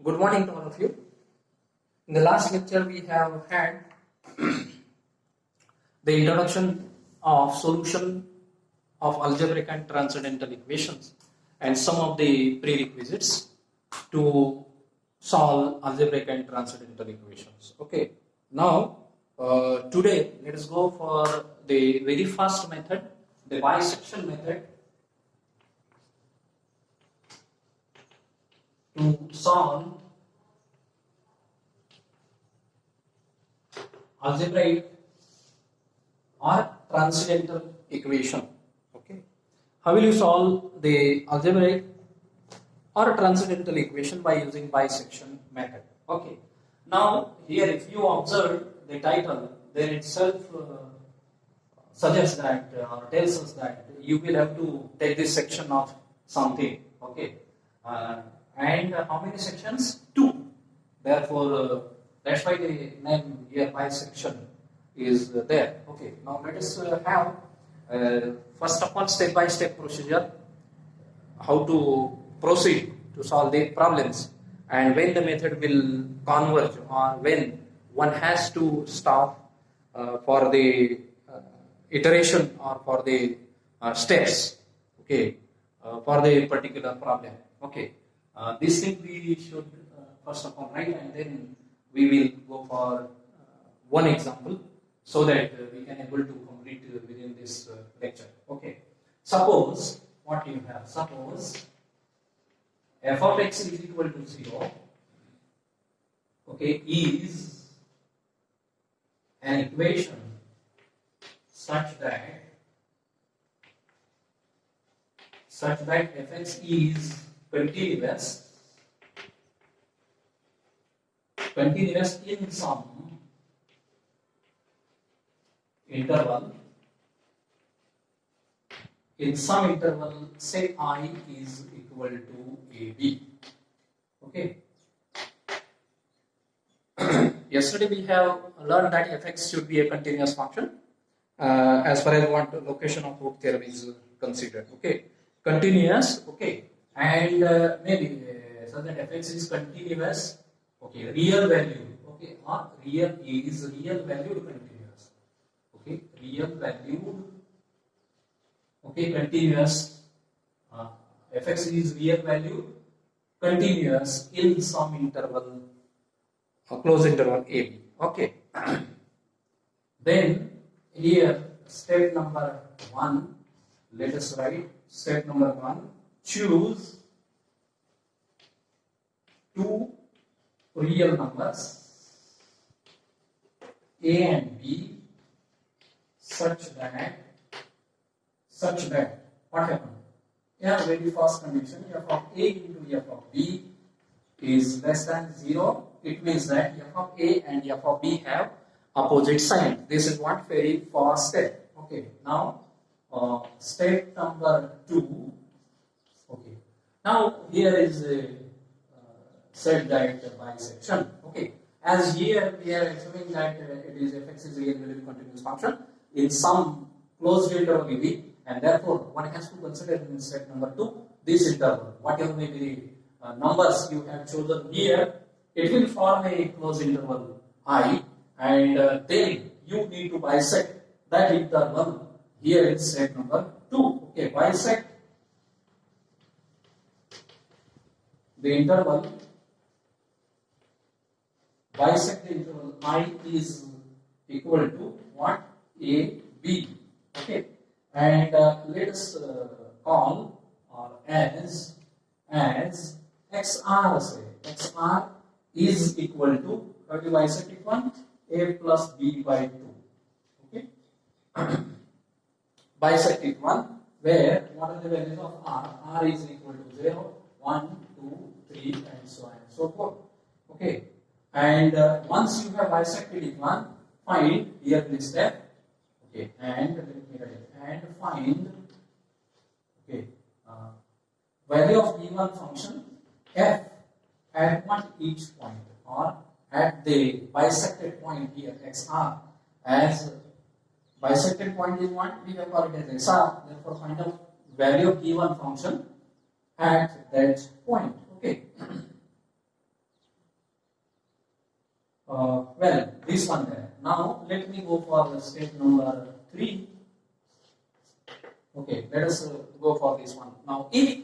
Good morning to all of you. In the last lecture, we have had the introduction of solution of algebraic and transcendental equations and some of the prerequisites to solve algebraic and transcendental equations. Okay. Now, today, let us go for the very first method, the bisection method, to solve algebraic or transcendental equation. Okay, how will you solve the algebraic or transcendental equation by using bisection method? Okay, now here if you observe the title, then itself suggests that or tells us that you will have to take this section of something. Okay, and how many sections? 2. Therefore, that's why the name here bisection is there. Okay, now let us have first of all step-by-step procedure, how to proceed to solve the problems, and when the method will converge or when one has to stop for the iteration or for the steps. Okay, for the particular problem. Okay, this thing we should first of all write, and then we will go for one example so that we can able to complete within this lecture. Okay, suppose what you have, suppose f of x is equal to 0, okay, is an equation such that fx is continuous in some interval, say I is equal to AB. Okay. Yesterday we have learned that fx should be a continuous function as far as what location of Hooke theorem is considered. Okay, continuous. Okay, and maybe so that fx is continuous. Okay, real value. Okay, or real valued continuous. Okay, real valued. Okay, continuous. Fx is real valued continuous in some interval, a closed interval AB. Okay. Then here step number 1. Let us write step number 1. Choose 2 real numbers A and B such that what happened? Yeah, very first condition, f of A into f of B is less than 0. It means that f of A and f of B have opposite signs. This is what very first step. Okay, now step number 2. Okay, now here is said that bisection. Okay, as here we are assuming that it is fx is a real valued continuous function in some closed interval AB, and therefore one has to consider in step number 2 this interval, whatever may be the numbers you have chosen here, it will form a closed interval I, and then you need to bisect that interval here in step number 2. Okay, bisect the interval. Bisect the interval I is equal to what? A, B. Okay, and let us call or as XR, say XR is equal to, how do you bisect it one? A plus B by 2. Okay, bisect it one where what are the values of R? R is equal to 0, 1, 2, 3 and so on and so forth. Okay, and once you have bisected it one, find here this step. Okay, and let me write it, and find okay value of given function f at each point, or at the bisected point here xr, as bisected point is what we have called it as xr. Therefore, find out value of given function at that point. Okay. this one there. Now let me go for step number 3. Okay, let us go for this one. Now if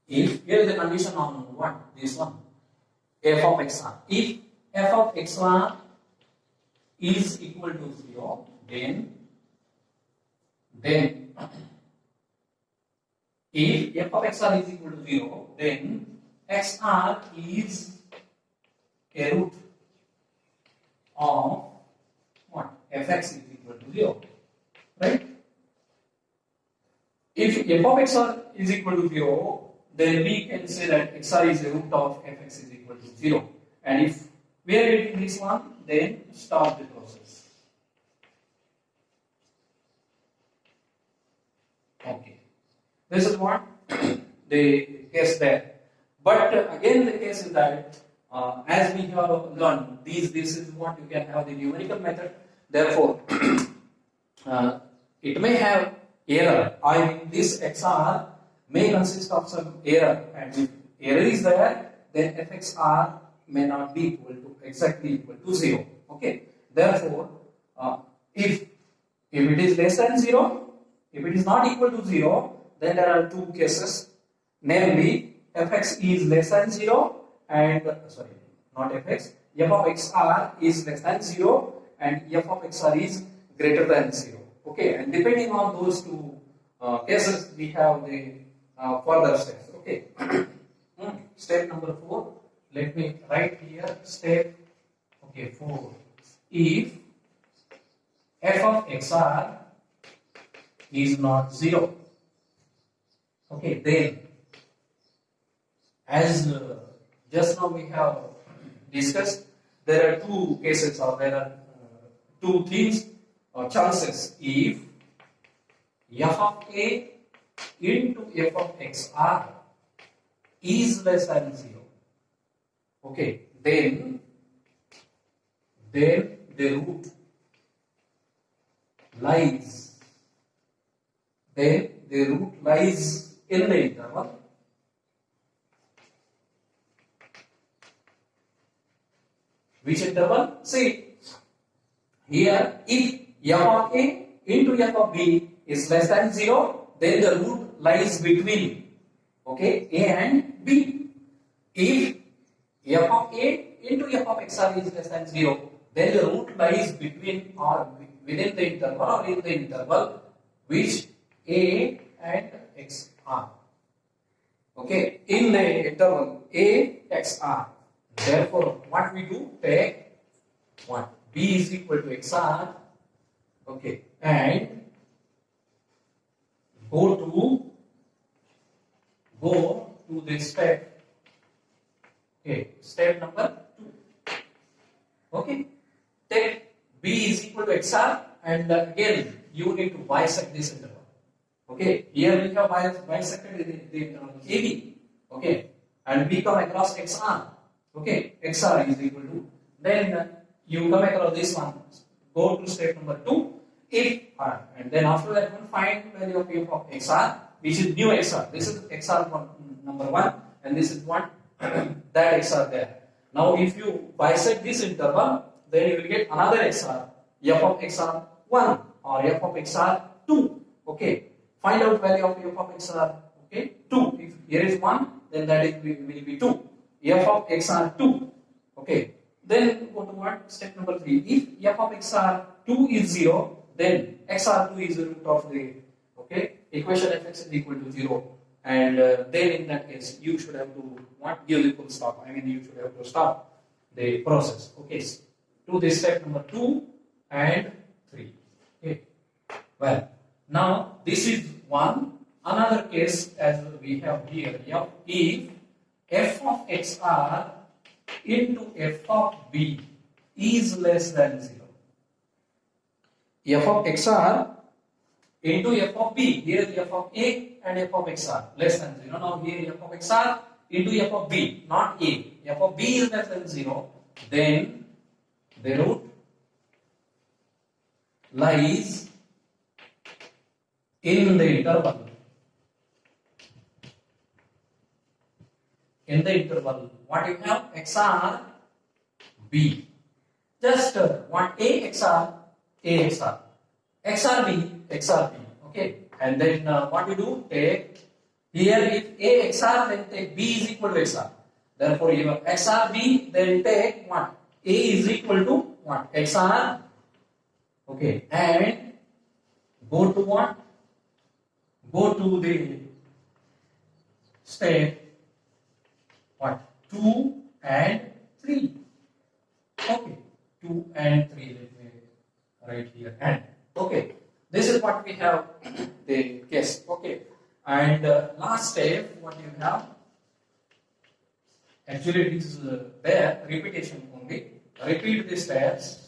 here is the condition on what? This one, f of xr. If f of xr is equal to 0, then if f of xr is equal to 0, then xr is a root of what? Fx is equal to 0, right? If f of xr is equal to 0, then we can say that xr is a root of fx is equal to 0. And if we are getting this one, then stop the process. Okay. This is what the case there. But again, the case is that as we have learned, this is what you can have the numerical method. Therefore, it may have error. I mean, this XR may consist of some error, and if error is there, then fxr may not be exactly equal to 0. Okay. Therefore, if it is less than 0, if it is not equal to 0, then there are two cases. Namely, fx is less than 0 and sorry, not fx. F of xr is less than 0 and f of xr is greater than 0. Okay, and depending on those two cases, we have the further steps. Okay. Step number 4. Let me write here. Step 4. If f of xr is not 0, okay, then as just now we have discussed, there are two cases, or there are two things or chances. If f of a into f of xr is less than 0, okay, then the root lies in the interval which interval? See here, if f of a into f of b is less than 0, then the root lies between, okay, a and b. If f of a into f of xr is less than 0, then the root lies between or within the interval or in the interval which a and x are. Okay, in the interval a, x are. Therefore, what we do, take what? B is equal to xr, okay, and go to the step, okay, step number 2. Okay, take B is equal to xr, and again you need to bisect this interval. Okay, here we have bisected the interval AB, okay, and we come across xr. Okay, xr is equal to, then you come across this one, go to step number 2, if and then after that one find value of f of xr, which is new xr. This is xr number 1 and this is what that xr there. Now if you bisect this interval, then you will get another xr, f of xr 1 or f of xr 2. Okay, find out value of f of xr, okay, 2. If here is 1, then that is will be 2. F of xr 2. Okay, then go to what? Step number 3. If f of xr 2 is 0, then xr2 is the root of the, okay, equation fx is equal to 0, and then in that case you should have to what? Give the full stop. I mean, you should have to stop the process. Okay, to this step number 2 and 3. Okay, well, now this is one. Another case as we have here, if f of xr into f of b is less than 0. F of xr into f of b, here is f of a and f of xr less than 0. Now here f of xr into f of b, not a. F of b is less than 0, then the root lies in the interval. In the interval, what you have? Xr b. just want A XR A XR XR B XR B. Okay, and then what you do, take here if A XR, then take B is equal to XR. Therefore, you have XR B, then take what? A is equal to what? XR. Okay, and go to what? Go to the step what? 2 and 3. Okay, 2 and 3. Let me write here and. Okay, this is what we have the case. Okay, and last step, what you have? Actually, it is there repetition only. Repeat the steps.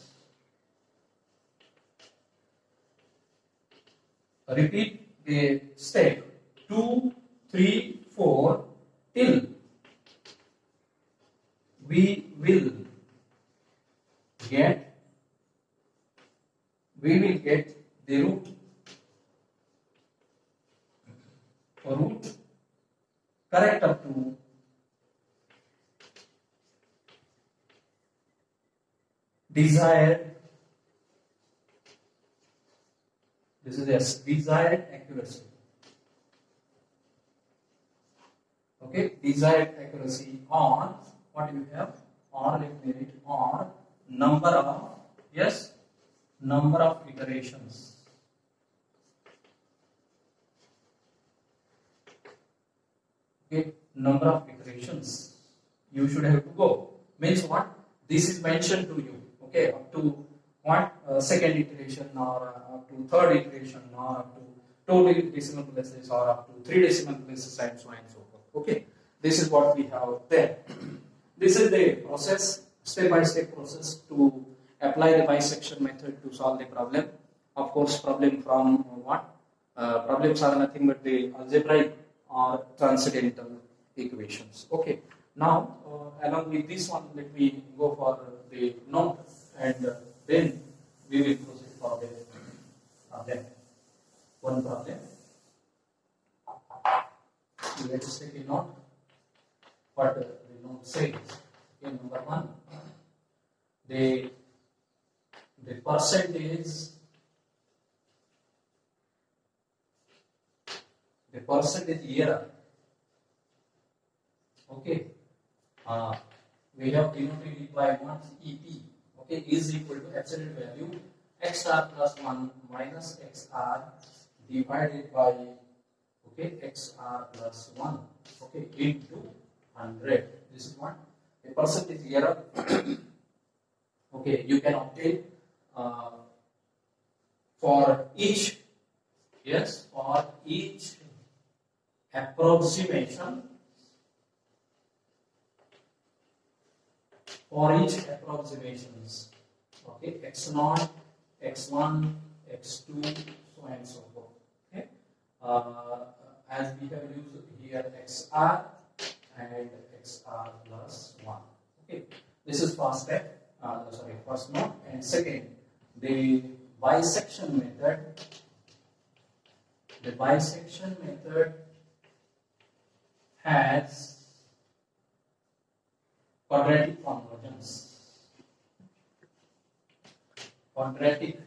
Repeat the step 2, 3, 4 till we will get the root correct up to desired. This is yes, desired accuracy. Okay, desired accuracy on what you have, or let me write, or number of, yes, number of iterations. Okay, number of iterations you should have to go. Means what? This is mentioned to you. Okay, up to what? Second iteration, or up to third iteration, or up to 2 decimal places, or up to 3 decimal places, and so on and so forth. Okay, this is what we have there. This is the process, step-by-step process to apply the bisection method to solve the problem. Of course, problem from what? Problems are nothing but the algebraic or transcendental equations. Okay, now along with this one, let me go for the note, and then we will proceed for the problem. One problem. Let us take a note. What the note says. Okay, number 1. The percentage error. Okay, we have denoted it by what? EP. Okay, is equal to absolute value XR plus 1 minus XR divided by, okay, XR plus 1, okay, into 100. This is what? A percentage error. Okay, you can obtain for each, yes, for each approximation, approximations, okay, x0, x1, x2, so and so forth. Okay, as we have used here XR and XR plus 1. Okay, this is first step. First note, and second, the bisection method. The bisection method has quadratic convergence. Quadratic,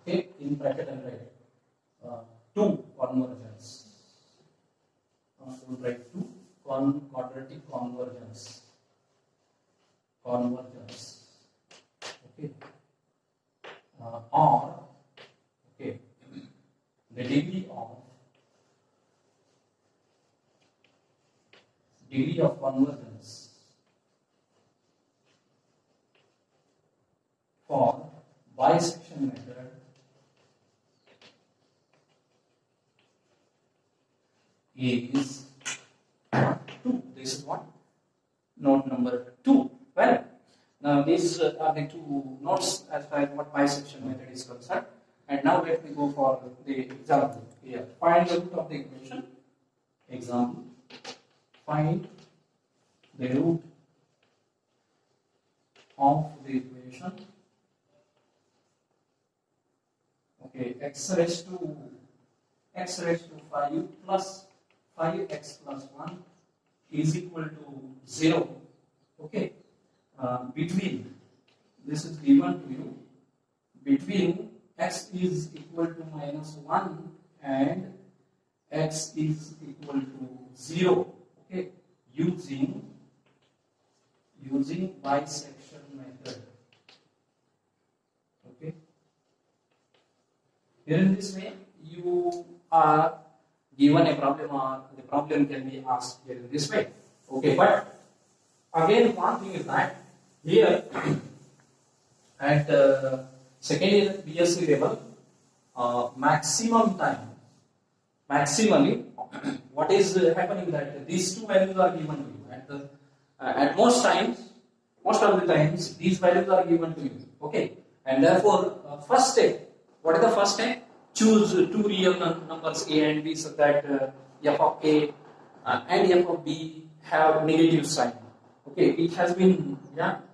okay, in bracket and write 2 convergence. We'll write 2 quadratic convergence. Okay, or okay, the degree of convergence for bisection method is 2. This is what? Note number 2. Well, now these are the 2 notes as far as what bisection method is concerned. And now let me go for the example here. Find the root of the equation. Example. Find the root of the equation. Okay, x raised to 5 plus 5x plus 1 is equal to 0. Okay, between this is given to you between x is equal to -1 and x is equal to 0. Okay, using bisection method. Okay, here in this way you are given a problem, or the problem can be asked here in this way. Okay, but again one thing is that here at second year BSc level, maximally what is happening that these two values are given to you at most of the times these values are given to you. Okay, and therefore first step, what is the first step? Choose two real numbers a and b so that f of a and f of b have negative sign. Okay, it has been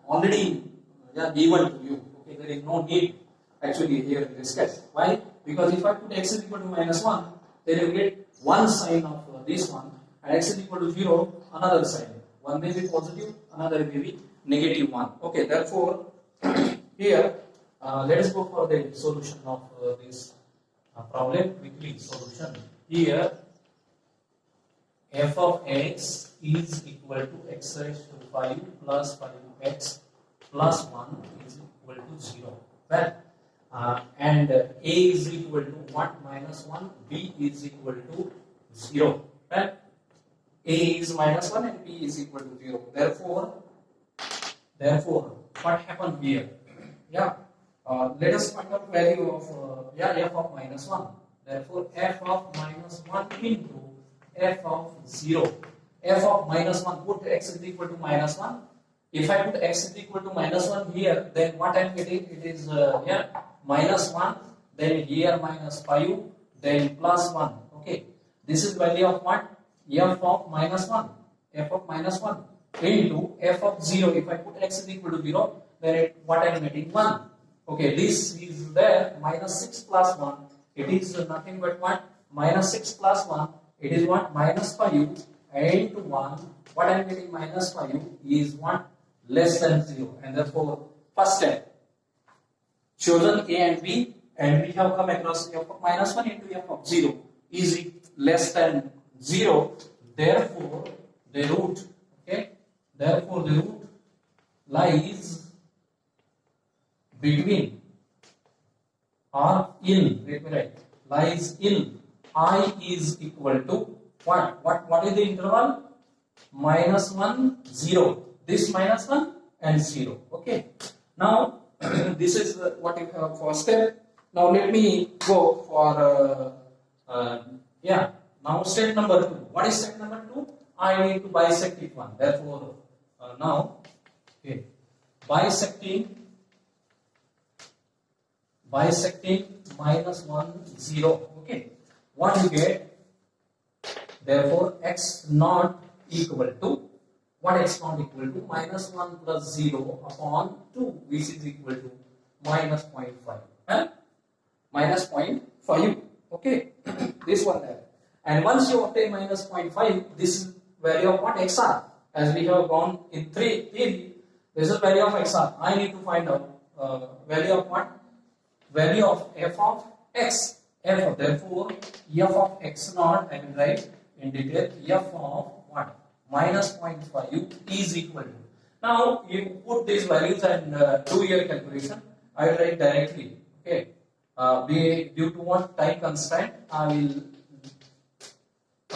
already given to you. Okay, there is no need actually here in this case. Why? Because if I put x is equal to -1, then you get one sign of this one, and x is equal to 0, another sign. One may be positive, another may be negative one. Okay, therefore here let us go for the solution of this problem. Quickly solution. Here f of x is equal to x raised to 5 plus 5x plus 1 is equal to 0. Well, and a is equal to 1 minus 1, b is equal to 0. Well, a is -1 and b is equal to 0. Therefore, what happened here? Let us find out value of f of -1. Therefore, f of -1 into f of 0. F of -1, put x is equal to -1. If I put x is equal to -1 here, then what I'm getting? It is -1, then here -5, then +1. Okay, this is value of what? F of -1. F of -1 into f of 0. If I put x is equal to 0, then what I'm getting? 1. Okay, this is there, -6 plus 1. It is nothing but what? -6 plus 1. It is what? -5 into 1. What I'm getting? -5 is what? Less than 0. And therefore, first step, chosen a and b, and we have come across f of -1 into f of 0 is less than 0. Therefore, the root, lies between or in, lies in I is equal to what? What is the interval? -1, 0. This -1 and 0. Okay. Now, this is what you have for step. Now let me go for now step number 2. What is step number 2? I need to bisect it one. Therefore, now bisecting -1, 0. Okay, what you get? Therefore, x not equal to what? X not equal to -1 plus 0 upon 2, which is equal to -0.5. -0.5. Okay, this one there. And once you obtain -0.5, this is value of what? XR. As we have gone in theory, this is value of XR. I need to find out value of what? Value of f of x. Therefore, f of x naught, I will write in detail, f of what? -0.5 is equal to. Now you put these values and do your calculation. I will write directly. Okay. Due to what? Time constraint, I will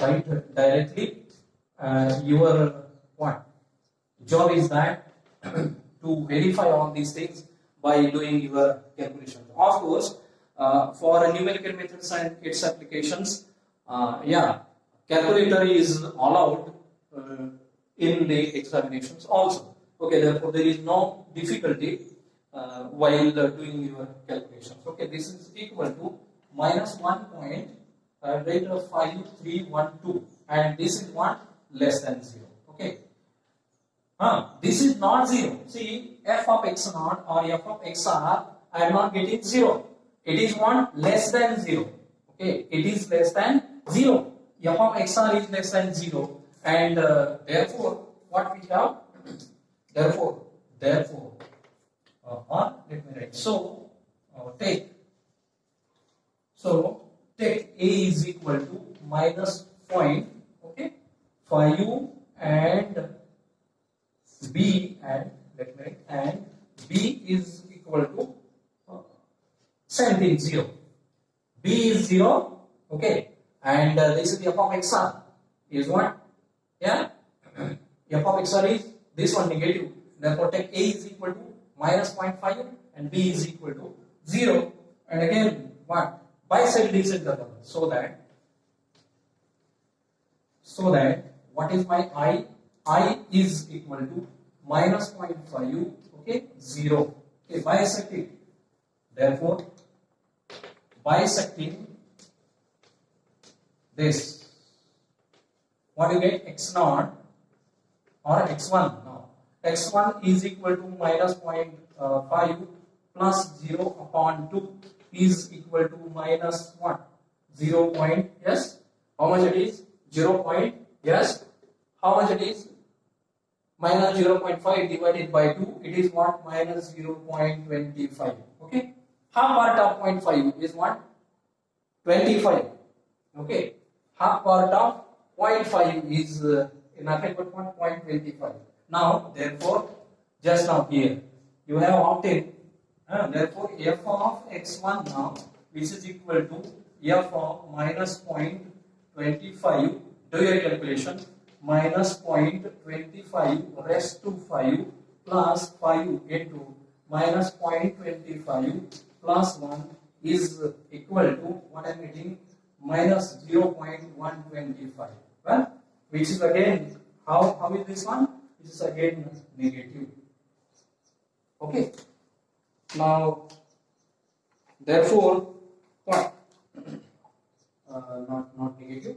write directly. Your what? Job is that to verify all these things by doing your calculations. Of course, for numerical methods and its applications, calculator is allowed in the examinations also. Okay, therefore there is no difficulty while doing your calculations. Okay, this is equal to -1.5312, and this is what? Less than 0. Okay. This is not 0. See, f of x naught or f of xr, I am not getting 0. It is what? Less than 0. Okay, it is less than 0. F of xr is less than 0, and therefore what we have? Therefore, and b and let me write, and b is equal to same thing 0. B is 0, okay, and this is f of xr is what? Yeah, f of xr is this one negative. Therefore, take a is equal to minus 0.5 and b is equal to 0. And again, what? Bisect this interval so that what is my I? I is equal to minus 0.5, okay, 0. Okay, bisect it. Therefore, bisecting this, what you get? X0 or X1 now. X1 is equal to minus 0.5 plus 0 upon 2 is equal to minus what? 0. Yes. How much it is? 0. Yes. How much it is? Minus 0.5 divided by 2. It is what? Minus 0.25. Okay. Half part of 0.5 is what? 25. Okay. Half part of 0.5 is nothing but 0.25. Now, therefore, just now here you have obtained. Therefore, f of x1 now, which is equal to f of minus 0.25. Do your calculation. Minus 0.25 raised to 5 plus 5 into minus 0.25 plus 1 is equal to what I am getting? Minus 0.125. Well, which is again, how is this one? This is again negative. Okay. Now, therefore, what? Not negative.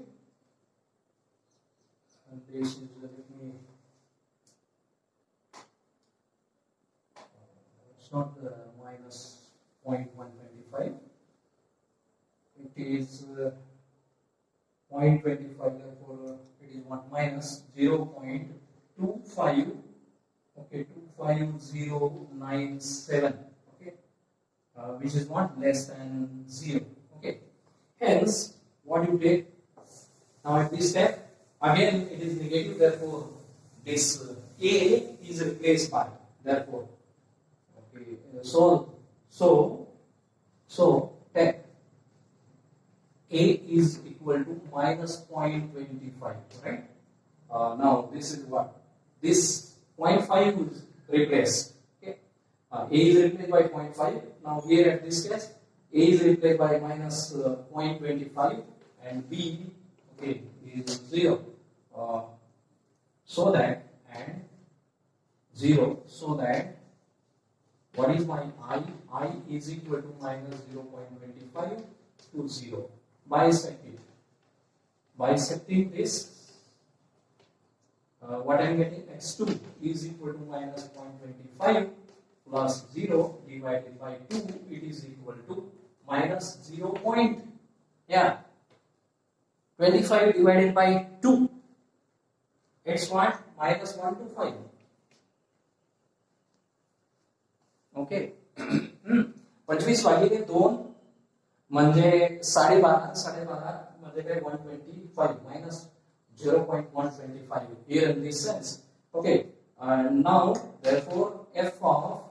And this is, let me, it's not minus 0.125. It is 0.25. Therefore, it is what? Minus 0.25. Okay, 25097. Okay, which is not less than 0. Okay, hence what you take now at this step, again it is negative. Therefore, this a is replaced by, therefore, okay, so take a is equal to minus 0.25, right? Now this is what? This 0.5 is replaced. Okay, a is replaced by 0.5. Now here at this case, a is replaced by minus 0.25 and b, okay, is 0. So that, and 0, so that what is my I? I is equal to minus 0.25 to 0. Bisecting this. What I am getting? X2 is equal to minus 0.25 plus 0 divided by 2. It is equal to minus 0. Yeah, 25 divided by 2. It's what? Minus 1 to 5. Okay. 25 भागिले 2 म्हणजे 12.5 म्हणजे काय 125 minus 0.125 here in this sense. Okay, now therefore f of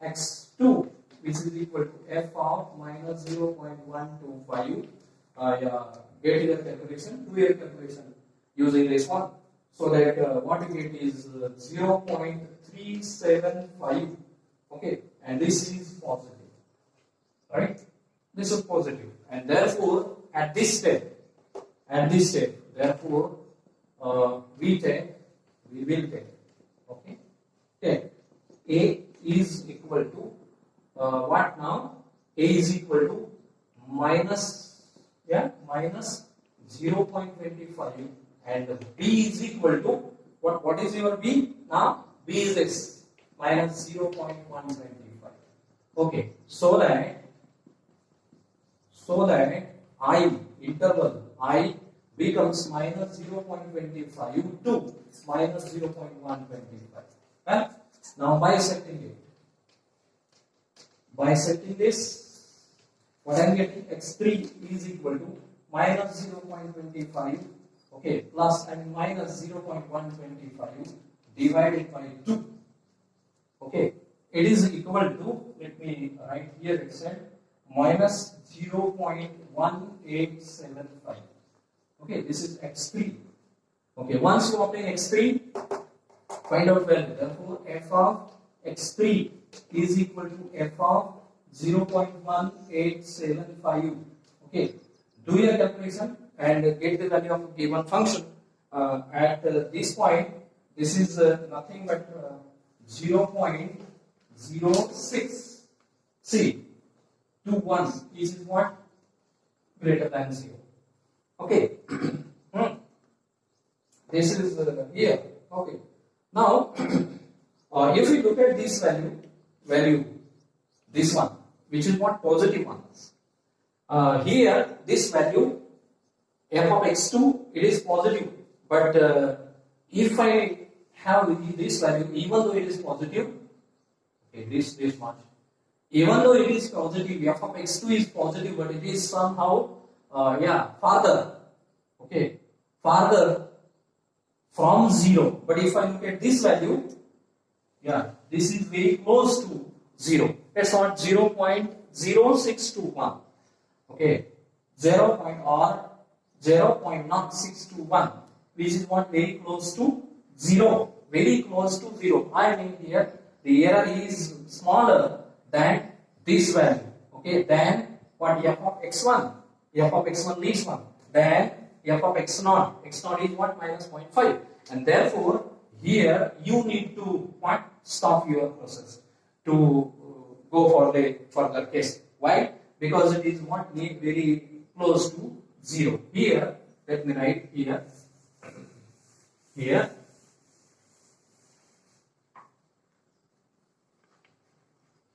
x2 which is equal to f of minus 0.125. Get your calculation, do your calculation using this one, so that what you get is 0.375. Okay, and this is positive, right? This is positive, and therefore at this step, therefore we will take, okay, take a is equal to what now? A is equal to minus 0.25 and b is equal to what is your b now? B is this minus 0.125. Okay, so that I interval I becomes minus 0.25 to minus 0.125. Right? Now bisecting this, what I am getting? X3 is equal to minus 0.25. okay, plus and minus 0.125 divided by 2. Okay, it is equal to, let me write here itself, minus 0.1875. Okay, this is x3. Okay, once you obtain x3, find out value. Therefore, f of x3 is equal to f of 0.1875. Okay, do your calculation and get the value of a given function. At this point, this is nothing but 0.06. See, 21 is what? Greater than 0. Okay. This is here. Okay. Now, if we look at this value, this one, which is what? Positive one. Here, this value, f of x2, it is positive. But if I have this value, even though it is positive, okay, this much, even though it is positive, f of x2 is positive, but it is somehow, farther, okay, farther from 0. But if I look at this value, this is very close to 0. That's not 0.0621. Okay, 0.0621, which is what? Very close to 0. Very close to 0. I mean here the error is smaller than this value. Okay, than what? F of x1. F of x1 this one. Then f of x0. X0 is what? Minus 0.5. And therefore, here you need to what? Stop your process to go for the further case. Why? Because it is what? Very close to 0. Here, let me write here. Here.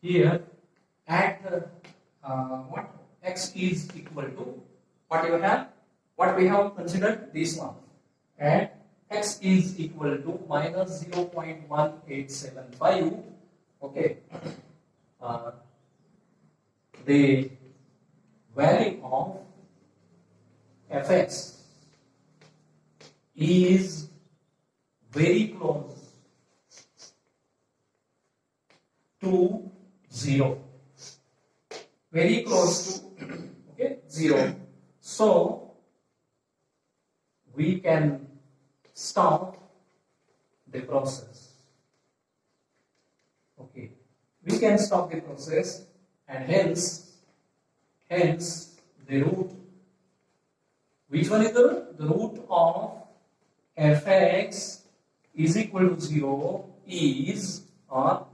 Here, at what? X is equal to what you have? What we have considered? This one. And x is equal to minus 0.1875. Okay. The value of fx is very close to 0. Very close to 0. So we can stop the process. Okay, we can stop the process, and hence the root. Which one is the root of fx is equal to 0 is, or